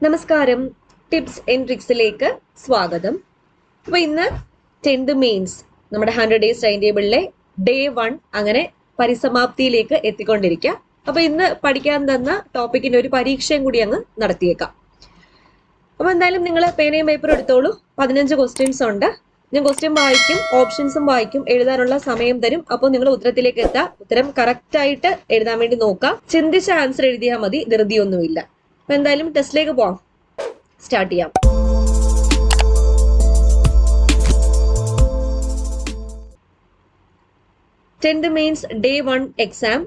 നമസ്കാരം, tips and ട്രിക്സിലേക്ക് സ്വാഗതം. അപ്പോൾ ഇന്ന് 10th മെയിൻസ് നമ്മുടെ 100 ഡേയ്സ് ടൈം ടേബിളിലെ ഡേ 1 അങ്ങനെ പരിസമാപ്തിയിലേക്ക് എത്തിക്കൊണ്ടിരിക്കുക. അപ്പോൾ ഇന്ന് പഠിക്കാൻ തന്ന ടോപ്പിക്കിന്റെ ഒരു പരീക്ഷയും കൂടി അങ്ങ് നടത്തിയേക്കാം. അപ്പോൾ എന്തായാലും നിങ്ങൾ പേനയും പേപ്പറും എടുത്തോളൂ. 15 ക്വസ്റ്റ്യൻസ് ഉണ്ട്. ഞാൻ ക്വസ്റ്റ്യൻ വായിക്കും, ഓപ്ഷൻസും വായിക്കും, എഴുതാനുള്ള സമയം തരും. അപ്പോൾ നിങ്ങൾ ഉത്തരത്തിലേക്ക് എത്താം. ഉത്തരം കറക്റ്റ് ആയിട്ട് എഴുതാൻ വേണ്ടി നോക്കാം. ചിന്തിച്ച ആൻസർ എഴുതിയാൽ മതി, ധൃതിയൊന്നുമില്ല. അപ്പൊ എന്തായാലും ടെസ്റ്റിലേക്ക് പോവാം. സ്റ്റാർട്ട് ചെയ്യാം. Tenth mains day 1 exam.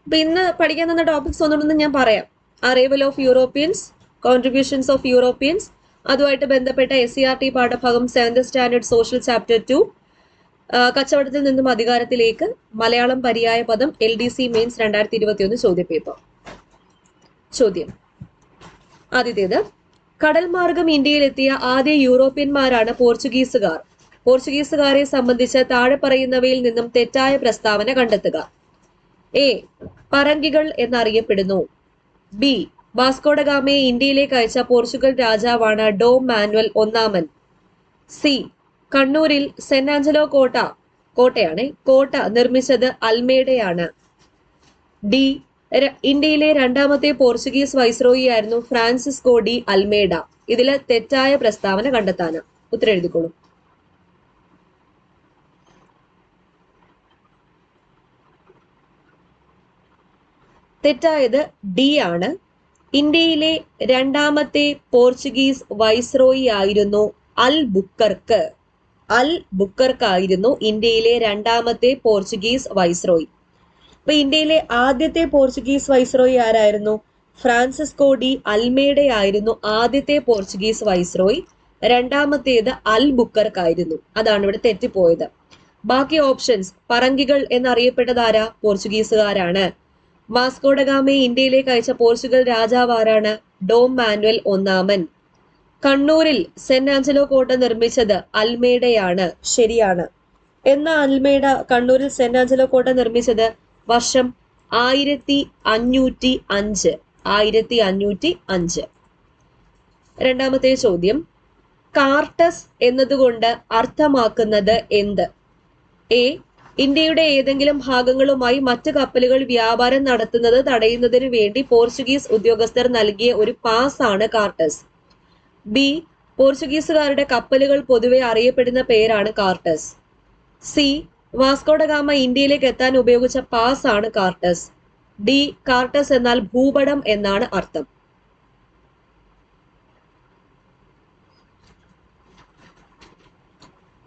അപ്പൊ ഇന്ന് പഠിക്കാൻ തന്ന ടോപ്പിക്സ് ഒന്നുണ്ടെന്ന് ഞാൻ പറയാം. Arrival of Europeans, contributions of Europeans, അതുമായിട്ട് ബന്ധപ്പെട്ട SCRT പാഠഭാഗം 7th സ്റ്റാൻഡേർഡ് സോഷ്യൽ ചാപ്റ്റർ 2, കച്ചവടത്തിൽ നിന്നും അധികാരത്തിലേക്ക്, മലയാളം പര്യായ പദം, LDC മെയിൻസ് 2021 ചോദ്യപേപ്പർ. ചോദ്യം ആദ്യത്തേത്, കടൽ മാർഗം ഇന്ത്യയിലെത്തിയ ആദ്യ യൂറോപ്യന്മാരാണ് പോർച്ചുഗീസുകാർ. പോർച്ചുഗീസുകാരെ സംബന്ധിച്ച് താഴെ പറയുന്നവയിൽ നിന്നും തെറ്റായ പ്രസ്താവന കണ്ടെത്തുക. എ, പറങ്കികൾ എന്നറിയപ്പെടുന്നു. ബി, വാസ്കോഡഗാമയെ ഇന്ത്യയിലേക്ക് അയച്ച പോർച്ചുഗൽ രാജാവാണ് ഡോം മാനുവൽ ഒന്നാമൻ. സി, കണ്ണൂരിൽ സെന്റ് ആഞ്ചലോ കോട്ട നിർമ്മിച്ചത് അൽമേഡയാണ്. ഡി, ഇന്ത്യയിലെ രണ്ടാമത്തെ പോർച്ചുഗീസ് വൈസ്രോയി ആയിരുന്നു ഫ്രാൻസിസ്കോ ഡി അൽമേഡ. ഇതിലെ തെറ്റായ പ്രസ്താവന കണ്ടെത്താന് ഉത്തരം എഴുതിക്കോളൂ. തെറ്റായത് ഡി ആണ്. ഇന്ത്യയിലെ രണ്ടാമത്തെ പോർച്ചുഗീസ് വൈസ്രോയി ആയിരുന്നു അൽ ബുക്കർക്ക് ആയിരുന്നു ഇന്ത്യയിലെ രണ്ടാമത്തെ പോർച്ചുഗീസ് വൈസ്രോയി. അപ്പൊ ഇന്ത്യയിലെ ആദ്യത്തെ പോർച്ചുഗീസ് വൈസ്രോയി ആരായിരുന്നു? ഫ്രാൻസിസ്കോ ഡി അൽമേഡ ആയിരുന്നു ആദ്യത്തെ പോർച്ചുഗീസ് വൈസ്രോയി. രണ്ടാമത്തേത് അൽ ബുക്കർക്ക് ആയിരുന്നു. അതാണ് ഇവിടെ തെറ്റിപ്പോയത്. ബാക്കി ഓപ്ഷൻസ്, പറങ്കികൾ എന്നറിയപ്പെട്ടത് ആരാ? പോർച്ചുഗീസുകാരാണ്. വാസ്കോഡഗാമയെ ഇന്ത്യയിലേക്ക് അയച്ച പോർച്ചുഗൽ രാജാവ് ആരാണ്? ഡോം മാനുവൽ ഒന്നാമൻ. കണ്ണൂരിൽ സെന്റ് ആഞ്ചലോ കോട്ട നിർമ്മിച്ചത് അൽമേഡയാണ്. ശരിയാണ്. എന്ന അൽമേഡ കണ്ണൂരിൽ സെന്റ് ആഞ്ചലോ കോട്ട നിർമ്മിച്ചത് വർഷം 1505. രണ്ടാമത്തെ ചോദ്യം, കാർട്ടസ് എന്നതുകൊണ്ട് അർത്ഥമാക്കുന്നത് എന്ത്? എ, ഇന്ത്യയുടെ ഏതെങ്കിലും ഭാഗങ്ങളുമായി മറ്റ് കപ്പലുകൾ വ്യാപാരം നടത്തുന്നത് തടയുന്നതിന് വേണ്ടി പോർച്ചുഗീസ് ഉദ്യോഗസ്ഥർ നൽകിയ ഒരു പാസ് ആണ് കാർട്ടസ്. ബി, പോർച്ചുഗീസുകാരുടെ കപ്പലുകൾ പൊതുവെ അറിയപ്പെടുന്ന പേരാണ് കാർട്ടസ്. സി, വാസ്കോഡഗാമ ഇന്ത്യയിലേക്ക് എത്താൻ ഉപയോഗിച്ച പാസ് ആണ് കാർട്ടസ്. ഡി, കാർട്ടസ് എന്നാൽ ഭൂപടം എന്നാണ് അർത്ഥം.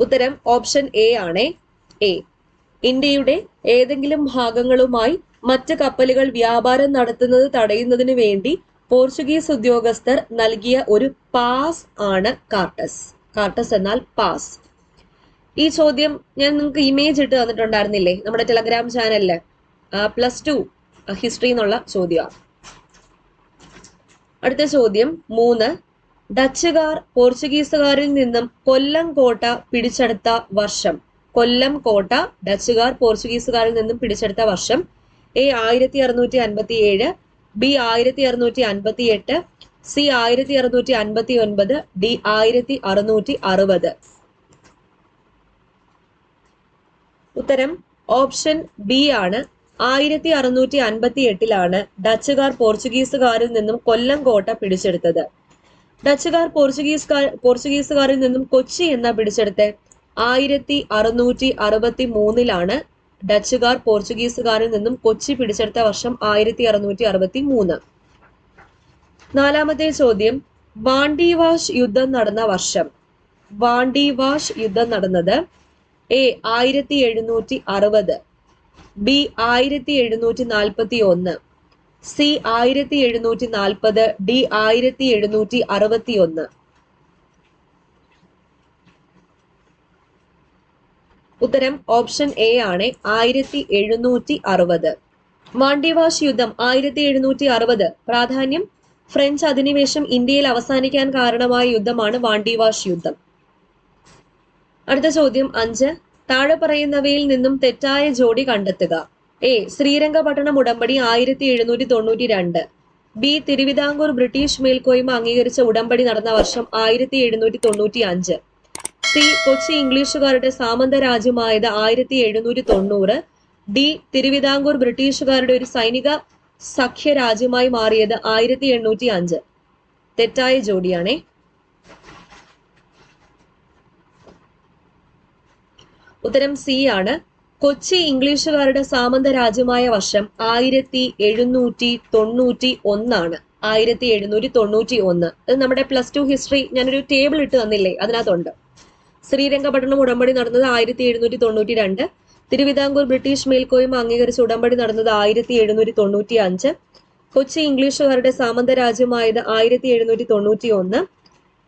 ഉത്തരം ഓപ്ഷൻ എ ആണ്. എ, ഇന്ത്യയുടെ ഏതെങ്കിലും ഭാഗങ്ങളുമായി മറ്റ് കപ്പലുകൾ വ്യാപാരം നടത്തുന്നത് തടയുന്നതിന് വേണ്ടി പോർച്ചുഗീസ് ഉദ്യോഗസ്ഥർ നൽകിയ ഒരു പാസ് ആണ് കാർട്ടസ്. കാർട്ടസ് എന്നാൽ പാസ്. ഈ ചോദ്യം ഞാൻ നിങ്ങൾക്ക് ഇമേജ് ഇട്ട് തന്നിട്ടുണ്ടായിരുന്നില്ലേ നമ്മുടെ ടെലഗ്രാം ചാനലില്? +2 ഹിസ്റ്ററി എന്നുള്ള ചോദ്യമാണ്. അടുത്ത ചോദ്യം 3, ഡച്ചുകാർ പോർച്ചുഗീസുകാരിൽ നിന്നും കൊല്ലം കോട്ട പിടിച്ചെടുത്ത വർഷം. കൊല്ലം കോട്ട ഡച്ചുകാർ പോർച്ചുഗീസുകാരിൽ നിന്നും പിടിച്ചെടുത്ത വർഷം. A, 1657, B, 1658, C, 1659, D, 1660. ഉത്തരം ഓപ്ഷൻ ബി ആണ്. 1658 ഡച്ചുകാർ പോർച്ചുഗീസുകാരിൽ നിന്നും കൊല്ലം കോട്ട പിടിച്ചെടുത്തത്. ഡച്ചുകാർ പോർച്ചുഗീസുകാരിൽ നിന്നും കൊച്ചി എന്ന പിടിച്ചെടുത്ത് 1663 ഡച്ചുകാർ പോർച്ചുഗീസുകാരിൽ നിന്നും കൊച്ചി പിടിച്ചെടുത്ത വർഷം 1663. നാലാമത്തെ ചോദ്യം, വാണ്ടിവാഷ് യുദ്ധം നടന്ന വർഷം. വാണ്ടിവാഷ് യുദ്ധം നടന്നത് എ, 1760, ബി, 1741, സി, 1740, ഡി, 1761. ഉത്തരം ഓപ്ഷൻ എ ആണ്. 1760. വാണ്ടിവാഷ് യുദ്ധം 1760. പ്രാധാന്യം, ഫ്രഞ്ച് അധിനിവേശം ഇന്ത്യയിൽ അവസാനിക്കാൻ കാരണമായ യുദ്ധമാണ് വാണ്ടിവാഷ് യുദ്ധം. അടുത്ത ചോദ്യം 5, താഴെ പറയുന്നവയിൽ നിന്നും തെറ്റായ ജോഡി കണ്ടെത്തുക. എ, ശ്രീരംഗപട്ടണം ഉടമ്പടി 1792. ബി തിരുവിതാംകൂർ ബ്രിട്ടീഷ് മേൽക്കോയ്മ അംഗീകരിച്ച ഉടമ്പടി നടന്ന വർഷം 1795. സി കൊച്ചി ഇംഗ്ലീഷുകാരുടെ സാമന്ത രാജ്യമായത് 1790. ഡി തിരുവിതാംകൂർ ബ്രിട്ടീഷുകാരുടെ ഒരു സൈനിക സഖ്യ രാജ്യമായി മാറിയത് 1805. തെറ്റായ ജോഡിയാണേ. ഉത്തരം സി ആണ്. കൊച്ചി ഇംഗ്ലീഷുകാരുടെ സാമന്ത രാജ്യമായ വർഷം 1791. 1791. അത് നമ്മുടെ +2 ഹിസ്റ്ററി ഞാനൊരു ടേബിൾ ഇട്ട് തന്നില്ലേ, അതിനകത്തുണ്ട്. ശ്രീരംഗപട്ടണം ഉടമ്പടി നടന്നത് 1792. തിരുവിതാംകൂർ ബ്രിട്ടീഷ് മേൽക്കോയ്മ അംഗീകരിച്ച ഉടമ്പടി നടന്നത് 1795. കൊച്ചി ഇംഗ്ലീഷുകാരുടെ സാമന്ത രാജ്യമായത് 1791.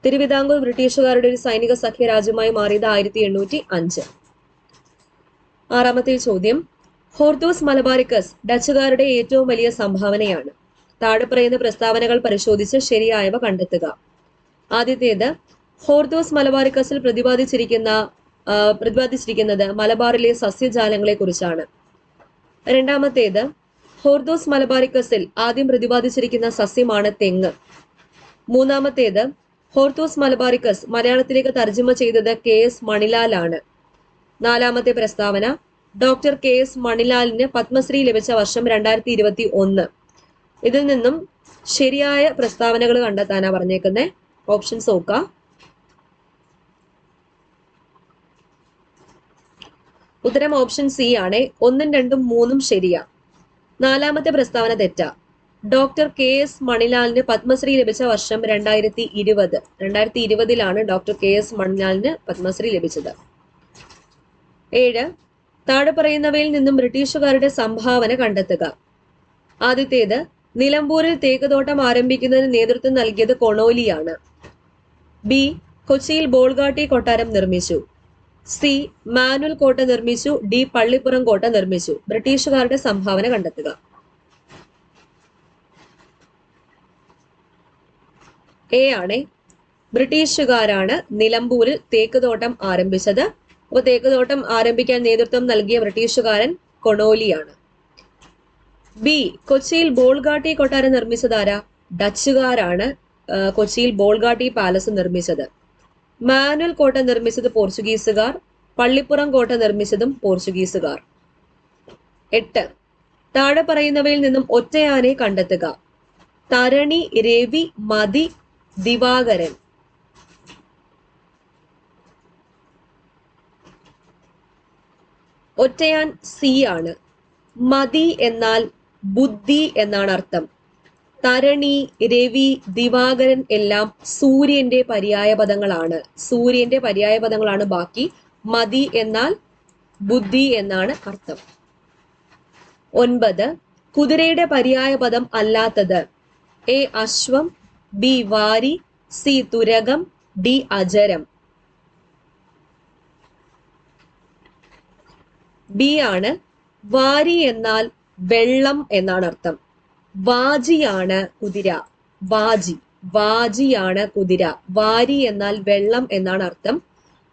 തിരുവിതാംകൂർ ബ്രിട്ടീഷുകാരുടെ ഒരു സൈനിക സഖ്യ രാജ്യമായി മാറിയത് 1805. ആറാമത്തെ ചോദ്യം, ഹോർത്തൂസ് മലബാറിക്കസ് ഡച്ചുകാരുടെ ഏറ്റവും വലിയ സംഭാവനയാണ്. താഴെ പറയുന്ന പ്രസ്താവനകൾ പരിശോധിച്ച് ശരിയായവ കണ്ടെത്തുക. ആദ്യത്തേത്, ഹോർത്തൂസ് മലബാറിക്കസിൽ പ്രതിപാദിച്ചിരിക്കുന്നത് മലബാറിലെ സസ്യജാലങ്ങളെ കുറിച്ചാണ്. രണ്ടാമത്തേത്, ഹോർത്തൂസ് മലബാറിക്കസിൽ ആദ്യം പ്രതിപാദിച്ചിരിക്കുന്ന സസ്യമാണ് തെങ്ങ്. മൂന്നാമത്തേത്, ഹോർത്തൂസ് മലബാറിക്കസ് മലയാളത്തിലേക്ക് തർജ്ജമ ചെയ്തത് KS മണിലാലാണ്. നാലാമത്തെ പ്രസ്താവന, ഡോക്ടർ KS മണിലാലിന് പത്മശ്രീ ലഭിച്ച വർഷം 2021. ഇതിൽ നിന്നും ശരിയായ പ്രസ്താവനകൾ കണ്ടെത്താനാ പറഞ്ഞേക്കുന്നത്. ഓപ്ഷൻസ് നോക്കാം. ഉത്തരം ഓപ്ഷൻ സി ആണ്. 1, 2, 3 ശരിയാ. നാലാമത്തെ പ്രസ്താവന തെറ്റാ. ഡോക്ടർ KS മണിലാലിന് പത്മശ്രീ ലഭിച്ച വർഷം 2020. 2020 ഡോക്ടർ KS മണിലാലിന് പത്മശ്രീ ലഭിച്ചത്. 7, താഴെ പറയുന്നവയിൽ നിന്നും ബ്രിട്ടീഷുകാരുടെ സംഭാവന കണ്ടെത്തുക. ആദ്യത്തേത്, നിലമ്പൂരിൽ തേക്കുതോട്ടം ആരംഭിക്കുന്നതിന് നേതൃത്വം നൽകിയത് കൊണോലിയാണ്. ബി കൊച്ചിയിൽ ബോൾഗാട്ടി കൊട്ടാരം നിർമ്മിച്ചു. സി മാനുവൽ കോട്ട നിർമ്മിച്ചു. ഡി പള്ളിപ്പുറം കോട്ട നിർമ്മിച്ചു. ബ്രിട്ടീഷുകാരുടെ സംഭാവന കണ്ടെത്തുക. എ ആണ്. ബ്രിട്ടീഷുകാരാണ് നിലമ്പൂരിൽ തേക്കുതോട്ടം ആരംഭിച്ചത്. അപ്പോൾ തേക്കുതോട്ടം ആരംഭിക്കാൻ നേതൃത്വം നൽകിയ ബ്രിട്ടീഷുകാരൻ കൊണോലിയാണ്. ബി കൊച്ചിയിൽ ബോൾഗാട്ടി കൊട്ടാരം നിർമ്മിച്ചതാരാ? ഡച്ചുകാരാണ് കൊച്ചിയിൽ ബോൾഗാട്ടി പാലസ് നിർമ്മിച്ചത്. മാനുവൽ കോട്ട നിർമ്മിച്ചത് പോർച്ചുഗീസുകാർ. പള്ളിപ്പുറം കോട്ട നിർമ്മിച്ചതും പോർച്ചുഗീസുകാർ. 8, താഴെ പറയുന്നവയിൽ നിന്നും ഒറ്റയാനെ കണ്ടെത്തുക. തരണി, രവി, മതി, ദിവാകരൻ. ഒറ്റയാൻ സി ആണ്. മതി എന്നാൽ ബുദ്ധി എന്നാണ് അർത്ഥം. തരണി, രവി, ദിവാകരൻ എല്ലാം സൂര്യന്റെ പര്യായ പദങ്ങളാണ്. സൂര്യന്റെ പര്യായ പദങ്ങളാണ് ബാക്കി. മതി എന്നാൽ ബുദ്ധി എന്നാണ് അർത്ഥം. 9, കുതിരയുടെ പര്യായ പദം അല്ലാത്തത്. എ അശ്വം, ബി വാരി, സി തുരകം, ഡി അജരം. ബി ആണ്. വാരി എന്നാൽ വെള്ളം എന്നാണ് അർത്ഥം. വാജിയാണ് കുതിര. വാജിയാണ് കുതിര. വാരി എന്നാൽ വെള്ളം എന്നാണ് അർത്ഥം.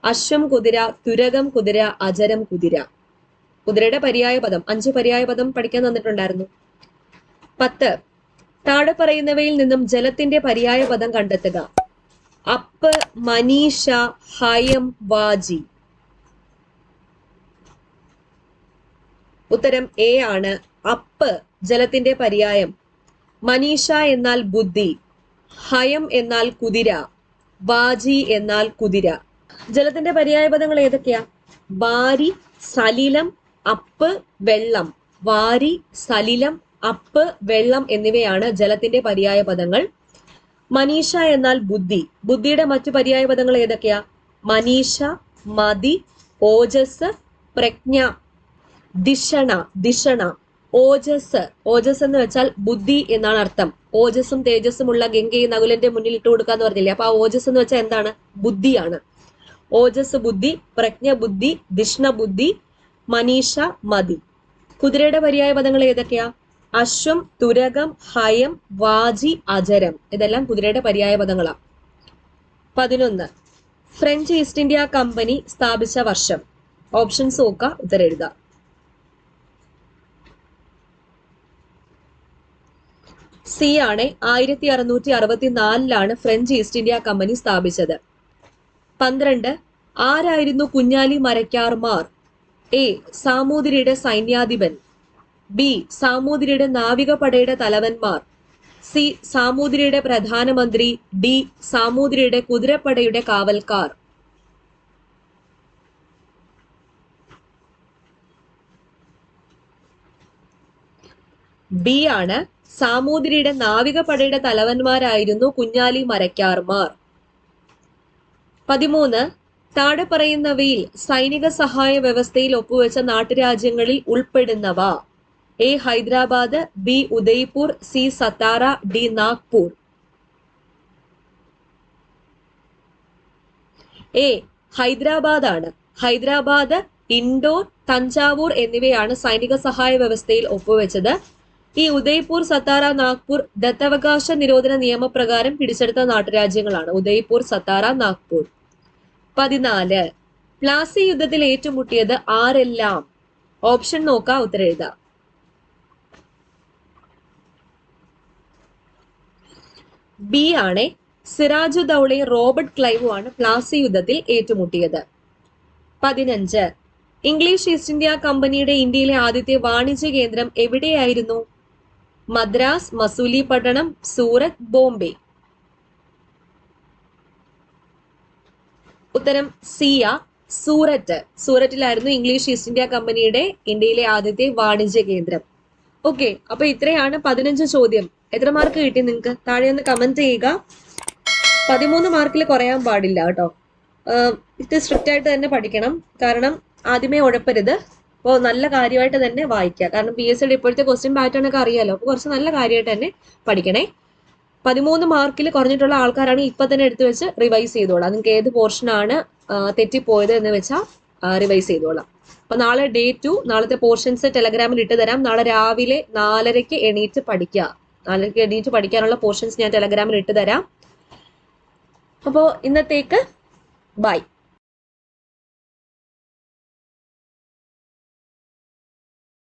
അശ്വം കുതിര, തുരകം കുതിര, അജരം കുതിര. കുതിരയുടെ പര്യായ പദം 5 പര്യായ പദം പഠിക്കാൻ തന്നിട്ടുണ്ടായിരുന്നു. 10, താഴെ പറയുന്നവയിൽ നിന്നും ജലത്തിന്റെ പര്യായ പദം കണ്ടെത്തുക. അപ്പ്, മനീഷ, ഹയം, വാജി. ഉത്തരം എ ആണ്. അപ്പ് ജലത്തിന്റെ പര്യായം. മനീഷ എന്നാൽ ബുദ്ധി. ഹയം എന്നാൽ കുതിര. വാജി എന്നാൽ കുതിര. ജലത്തിന്റെ പര്യായ പദങ്ങൾ ഏതൊക്കെയാ? വാരി, സലിലം, അപ്പ്, വെള്ളം. വാരി, സലിലം, അപ്പ്, വെള്ളം എന്നിവയാണ് ജലത്തിന്റെ പര്യായ പദങ്ങൾ. മനീഷ എന്നാൽ ബുദ്ധി. ബുദ്ധിയുടെ മറ്റു പര്യായ പദങ്ങൾ ഏതൊക്കെയാ? മനീഷ, മതി, ഓജസ്, പ്രജ്ഞ, ദിഷണ. ഓജസ് എന്ന് വെച്ചാൽ ബുദ്ധി എന്നാണ് അർത്ഥം. ഓജസ്സും തേജസ്സുമുള്ള ഗംഗയെ നകുലന്റെ മുന്നിൽ ഇട്ട് കൊടുക്കാന്ന് പറഞ്ഞില്ലേ? അപ്പൊ ആ ഓജസ് എന്ന് വെച്ചാൽ എന്താണ്? ബുദ്ധിയാണ്. ഓജസ് ബുദ്ധി, പ്രജ്ഞ ബുദ്ധി, ദിഷ്ണ ബുദ്ധി, മനീഷ മതി. കുതിരയുടെ പര്യായ പദങ്ങൾ ഏതൊക്കെയാ? അശ്വം, തുരകം, ഹയം, വാജി, അജരം. ഇതെല്ലാം കുതിരയുടെ പര്യായ പദങ്ങളാണ്. 11, ഫ്രഞ്ച് ഈസ്റ്റ് ഇന്ത്യ കമ്പനി സ്ഥാപിച്ച വർഷം. ഓപ്ഷൻസ് നോക്കുക, ഉത്തരം എഴുതുക. സി ആണ് 1664 ഫ്രഞ്ച് ഈസ്റ്റ് ഇന്ത്യ കമ്പനി സ്ഥാപിച്ചത്. 12 ആരായിരുന്നു കുഞ്ഞാലി മരക്കാർമാർ? എ സാമൂതിരിയുടെ സൈന്യാധിപൻ, ബി സാമൂതിരിയുടെ നാവികപടയുടെ തലവന്മാർ, സി സാമൂതിരിയുടെ പ്രധാനമന്ത്രി, ഡി സാമൂതിരിയുടെ കുതിരപ്പടയുടെ കാവൽക്കാർ. ബി ആണ് സാമൂതിരിയുടെ നാവികപടയുടെ തലവന്മാരായിരുന്നു കുഞ്ഞാലി മരക്കാർമാർ. 13 താഴെ പറയുന്നവയിൽ സൈനിക സഹായ വ്യവസ്ഥയിൽ ഒപ്പുവെച്ച നാട്ടുരാജ്യങ്ങളിൽ ഉൾപ്പെടുന്നവ? A Hyderabad, B Udaipur, C Satara, D Nagpur. A Hyderabad ആണ്. ഹൈദരാബാദ്, ഇൻഡോർ, തഞ്ചാവൂർ എന്നിവയാണ് സൈനിക സഹായ വ്യവസ്ഥയിൽ ഒപ്പുവെച്ചത്. ഈ ഉദയ്പൂർ, സത്താറ, നാഗ്പൂർ ദത്തവകാശ നിരോധന നിയമപ്രകാരം പിടിച്ചെടുത്ത നാട്ടുരാജ്യങ്ങളാണ്. ഉദയ്പൂർ, സത്താറ, നാഗ്പൂർ. 14 പ്ലാസി യുദ്ധത്തിൽ ഏറ്റുമുട്ടിയത് ആരെല്ലാം? ഓപ്ഷൻ നോക്കാം, ഉത്തരം എഴുതാം. ബി ആണ് സിറാജുദ്ദൌളയും റോബർട്ട് ക്ലൈവും ആണ് പ്ലാസി യുദ്ധത്തിൽ ഏറ്റുമുട്ടിയത്. 15 ഇംഗ്ലീഷ് ഈസ്റ്റ് ഇന്ത്യ കമ്പനിയുടെ ഇന്ത്യയിലെ ആദ്യത്തെ വാണിജ്യ കേന്ദ്രം എവിടെയായിരുന്നു? മദ്രാസ്, മസൂലിപട്ടണം, സൂറത്ത്, ബോംബെ. ഉത്തരം സിയ, സൂററ്റ്. സൂററ്റിലായിരുന്നു ഇംഗ്ലീഷ് ഈസ്റ്റ് ഇന്ത്യ കമ്പനിയുടെ ഇന്ത്യയിലെ ആദ്യത്തെ വാണിജ്യ കേന്ദ്രം. ഓക്കെ, അപ്പൊ ഇത്രയാണ് 15 ചോദ്യം. എത്ര മാർക്ക് കിട്ടി നിങ്ങൾക്ക്? താഴെ ഒന്ന് കമന്റ് ചെയ്യുക. 13 മാർക്കിൽ കുറയാൻ പാടില്ല കേട്ടോ. ഇത് സ്ട്രിക്റ്റ് ആയിട്ട് തന്നെ പഠിക്കണം, കാരണം ആദ്യമേ ഉഴപ്പരുത്. അപ്പോൾ നല്ല കാര്യമായിട്ട് തന്നെ വായിക്കുക, കാരണം PSCയുടെ ഇപ്പോഴത്തെ ക്വസ്റ്റ്യൻ പാറ്റേൺ ഒക്കെ അറിയാലോ. അപ്പോൾ കുറച്ച് നല്ല കാര്യമായിട്ട് തന്നെ പഠിക്കണേ. 13 മാർക്കിൽ കുറഞ്ഞിട്ടുള്ള ആൾക്കാരാണ് ഇപ്പൊ തന്നെ എടുത്തു വെച്ച് റിവൈസ് ചെയ്തോളാം. നിങ്ങൾക്ക് ഏത് പോർഷനാണ് തെറ്റിപ്പോയത് എന്ന് വെച്ചാൽ റിവൈസ് ചെയ്തോളാം. അപ്പൊ നാളെ ഡേ 2 നാളത്തെ പോർഷൻസ് ടെലഗ്രാമിൽ ഇട്ട് തരാം. നാളെ രാവിലെ 4:30 എണീറ്റ് പഠിക്കുക. 4:30 എണീറ്റ് പഠിക്കാനുള്ള പോർഷൻസ് ഞാൻ ടെലഗ്രാമിൽ ഇട്ട് തരാം. അപ്പോൾ ഇന്നത്തേക്ക് ബൈ.